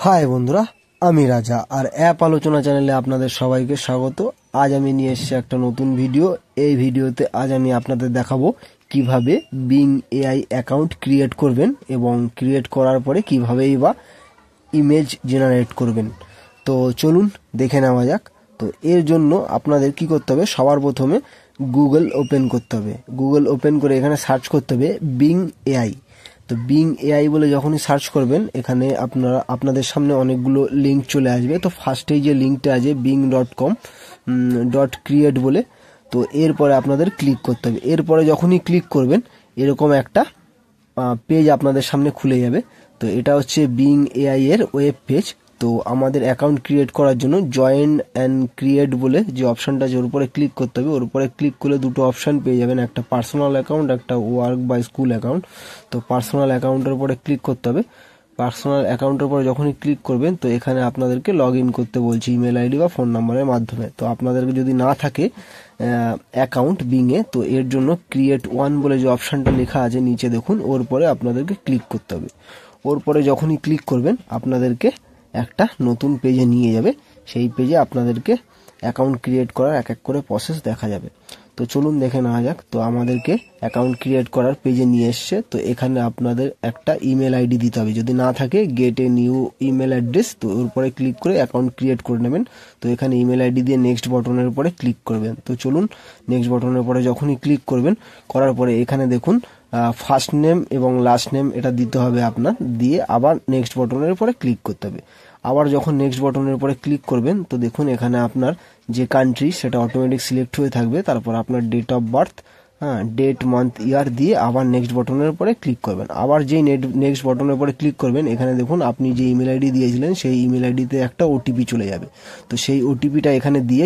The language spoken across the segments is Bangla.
হাই বন্ধুরা, আমি রাজা আর অ্যাপ আলোচনা চ্যানেলে আপনাদের সবাইকে স্বাগত। আজ আমি নিয়ে এসেছি একটা নতুন ভিডিও। এই ভিডিওতে আজ আমি আপনাদের দেখাবো কিভাবে বিং এআই অ্যাকাউন্ট ক্রিয়েট করবেন এবং ক্রিয়েট করার পরে কিভাবেই বা ইমেজ জেনারেট করবেন। তো চলুন দেখে নেওয়া যাক। তো এর জন্য আপনাদের কি করতে হবে, সবার প্রথমে গুগল ওপেন করতে হবে। গুগল ওপেন করে এখানে সার্চ করতে হবে বিং এআই। তো বিং এআই বলে যখনই সার্চ করবেন এখানে আপনাদের সামনে অনেকগুলো লিঙ্ক চলে আসবে। তো ফার্স্টেই যে লিঙ্কটা আছে bing.com.create বলে, তো এরপরে আপনাদের ক্লিক করতে হবে। এরপরে যখনই ক্লিক করবেন এরকম একটা পেজ আপনাদের সামনে খুলে যাবে। তো এটা হচ্ছে বিং এআই এর ওয়েব পেজ। তো আমাদের অ্যাকাউন্ট ক্রিয়েট করার জন্য জয়েন অ্যান্ড ক্রিয়েট বলে যে অপশানটা আছে ওর উপরে ক্লিক করতে হবে। ওর উপরে ক্লিক করলে দুটো অপশান পেয়ে যাবেন, একটা পার্সোনাল অ্যাকাউন্ট, একটা ওয়ার্ক বা স্কুল অ্যাকাউন্ট। তো পার্সোনাল অ্যাকাউন্টের উপরে ক্লিক করতে হবে। পার্সোনাল অ্যাকাউন্টের উপরে যখনই ক্লিক করবেন তো এখানে আপনাদেরকে লগ ইন করতে বলছি ইমেল আইডি বা ফোন নাম্বারের মাধ্যমে। তো আপনাদেরকে যদি না থাকে অ্যাকাউন্ট বিংয়ে, তো এর জন্য ক্রিয়েট ওয়ান বলে যে অপশানটা লেখা আছে নিচে দেখুন, ওর পরে আপনাদেরকে ক্লিক করতে হবে। ওর পরে যখনই ক্লিক করবেন আপনাদেরকে একটা নতুন পেজে নিয়ে যাবে। সেই পেজে আপনাদেরকে অ্যাকাউন্ট ক্রিয়েট করার এক এক করে প্রসেস দেখা যাবে। তো চলুন দেখে নেওয়া যাক। তো আমাদেরকে অ্যাকাউন্ট ক্রিয়েট করার পেজে নিয়ে এসছে। তো এখানে আপনাদের একটা ইমেল আইডি দিতে হবে, যদি না থাকে gate a new email address. তো ওর উপরে ক্লিক করে অ্যাকাউন্ট ক্রিয়েট করে নেবেন। তো এখানে ইমেল আইডি দিয়ে নেক্সট বটনের উপরে ক্লিক করবেন। তো চলুন নেক্সট বটনের উপরে যখনই ক্লিক করবেন, করার পরে এখানে দেখুন ফার্স্ট নেম এবং লাস্ট নেম এটা দিতে হবে আপনার, দিয়ে আবার নেক্সট বটনের উপরে ক্লিক করতে হবে। আবার যখন নেক্সট বটনের উপরে ক্লিক করবেন তো দেখুন এখানে আপনার যে কান্ট্রি সেটা অটোমেটিক সিলেক্ট হয়ে থাকবে। তারপর আপনার date of birth, date, month, year দিয়ে আবার নেক্সট বটনের উপরে ক্লিক করবেন। আবার যেই নেক্সট বটনের উপরে ক্লিক করবেন এখানে দেখুন আপনি যে ইমেল আইডি দিয়েছিলেন সেই ইমেল আইডিতে একটা ওটিপি চলে যাবে। তো সেই ওটিপিটা এখানে দিয়ে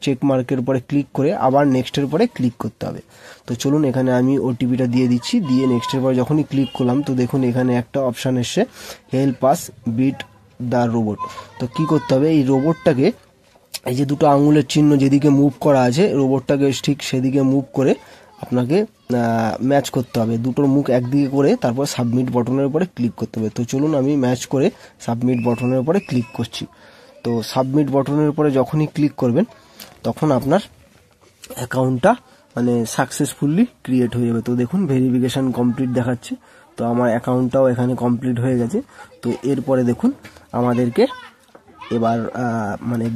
চেক মার্কের উপরে ক্লিক করে আবার নেক্সটের উপরে ক্লিক করতে হবে। তো চলুন এখানে আমি ওটিপিটা দিয়ে দিচ্ছি, দিয়ে নেক্সটের পরে যখনই ক্লিক করলাম তো দেখুন এখানে একটা অপশান এসছে help us beat the robot. তো কি করতে হবে, এই রোবটটাকে এই যে দুটো আঙুলের চিহ্ন যেদিকে মুভ করা আছে রোবটটাকে ঠিক সেদিকে মুভ করে আপনাকে ম্যাচ করতে হবে। দুটোর মুখ একদিকে করে তারপর সাবমিট বটনের উপরে ক্লিক করতে হবে। তো চলুন আমি ম্যাচ করে সাবমিট বটনের উপরে ক্লিক করছি। তো সাবমিট বটনের উপরে যখনই ক্লিক করবেন তখন আপনার অ্যাকাউন্টটা সাকসেসফুলি ক্রিয়েট হয়ে যাবে। তো দেখুন ভেরিফিকেশন কমপ্লিট দেখাচ্ছে। তো আমার অ্যাকাউন্টটাও এখানে কমপ্লিট হয়ে গেছে। তো এরপরে দেখুন আমাদেরকে এবার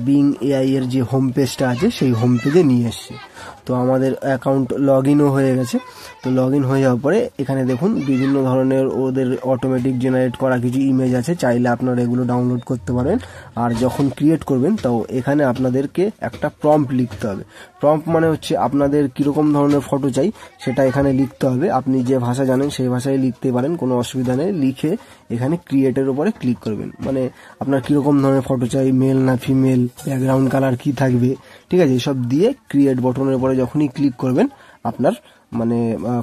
বিং এআই এর যে হোম পেজটা আছে সেই হোম পেজে নিয়ে এসছে। তো আমাদের অ্যাকাউন্ট লগ ইনও হয়ে গেছে। তো লগ ইন হয়ে যাওয়ার পরে এখানে দেখুন বিভিন্ন ধরনের ওদের অটোমেটিক জেনারেট করা কিছু ইমেজ আছে, চাইলে আপনারা এগুলো ডাউনলোড করতে পারেন। আর যখন ক্রিয়েট করবেন তো এখানে আপনাদেরকে একটা প্রম্পট লিখতে হবে। প্রম্পট মানে হচ্ছে আপনাদের কীরকম ধরনের ফটো চাই সেটা এখানে লিখতে হবে। আপনি যে ভাষা জানেন সেই ভাষায় লিখতে পারেন, কোনো অসুবিধা নেই। লিখে এখানে ক্রিয়েটের উপরে ক্লিক করবেন, আপনার কীরকম ধরনের ফটো চাই, মেল না ফিমেল, ব্যাকগ্রাউন্ড কালার কি থাকবে, ঠিক আছে, এসব দিয়ে ক্রিয়েট বটনের উপরে যখনই ক্লিক করবেন আপনার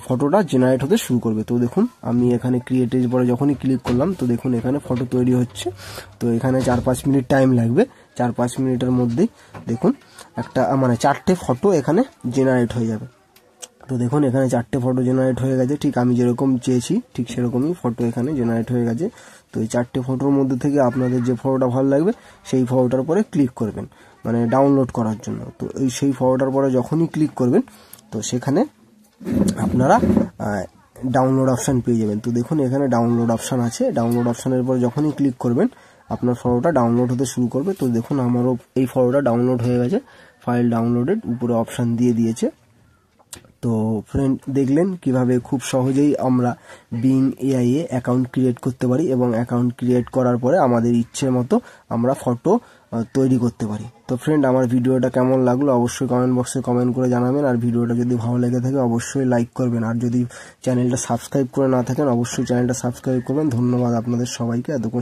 ফটোটা জেনারেট হতে শুরু করবে। তো দেখুন আমি এখানে ক্রিয়েটের পরে যখনই ক্লিক করলাম তো দেখুন এখানে ফটো তৈরি হচ্ছে। তো এখানে 4-5 মিনিট টাইম লাগবে। 4-5 মিনিটের মধ্যেই দেখুন একটা 4টে ফটো এখানে জেনারেট হয়ে যাবে। তো দেখুন এখানে 4টে ফটো জেনারেট হয়ে গেছে, ঠিক আমি যেরকম চেয়েছি ঠিক সেরকমই ফটো এখানে জেনারেট হয়ে গেছে। তো এই 4টে ফটোর মধ্যে থেকে আপনাদের যে ফটোটা ভালো লাগবে সেই ফটোটার পরে ক্লিক করবেন ডাউনলোড করার জন্য। তো সেই ফটোটার পরে যখনই ক্লিক করবেন তো সেখানে আপনারা ডাউনলোড অপশান পেয়ে যাবেন। তো দেখুন এখানে ডাউনলোড অপশান আছে। ডাউনলোড অপশানের পর যখনই ক্লিক করবেন আপনার ফটোটা ডাউনলোড হতে শুরু করবে। তো দেখুন আমারও এই ফটোটা ডাউনলোড হয়ে গেছে, ফাইল ডাউনলোডেড উপরে অপশান দিয়ে দিয়েছে। তো ফ্রেন্ড দেখলেন কিভাবে খুব সহজেই আমরা বিং এআই এ অ্যাকাউন্ট ক্রিয়েট করতে পারি এবং অ্যাকাউন্ট ক্রিয়েট করার পরে আমাদের ইচ্ছে মতো আমরা ফটো তৈরি করতে পারি। তো ফ্রেন্ড আমার ভিডিওটা কেমন লাগলো অবশ্যই কমেন্ট বক্সে কমেন্ট করে জানাবেন। আর ভিডিওটা যদি ভালো লেগে থাকে অবশ্যই লাইক করবেন। আর যদি চ্যানেলটা সাবস্ক্রাইব করে না থাকেন অবশ্যই চ্যানেলটা সাবস্ক্রাইব করবেন। ধন্যবাদ আপনাদের সবাইকে এতক্ষণ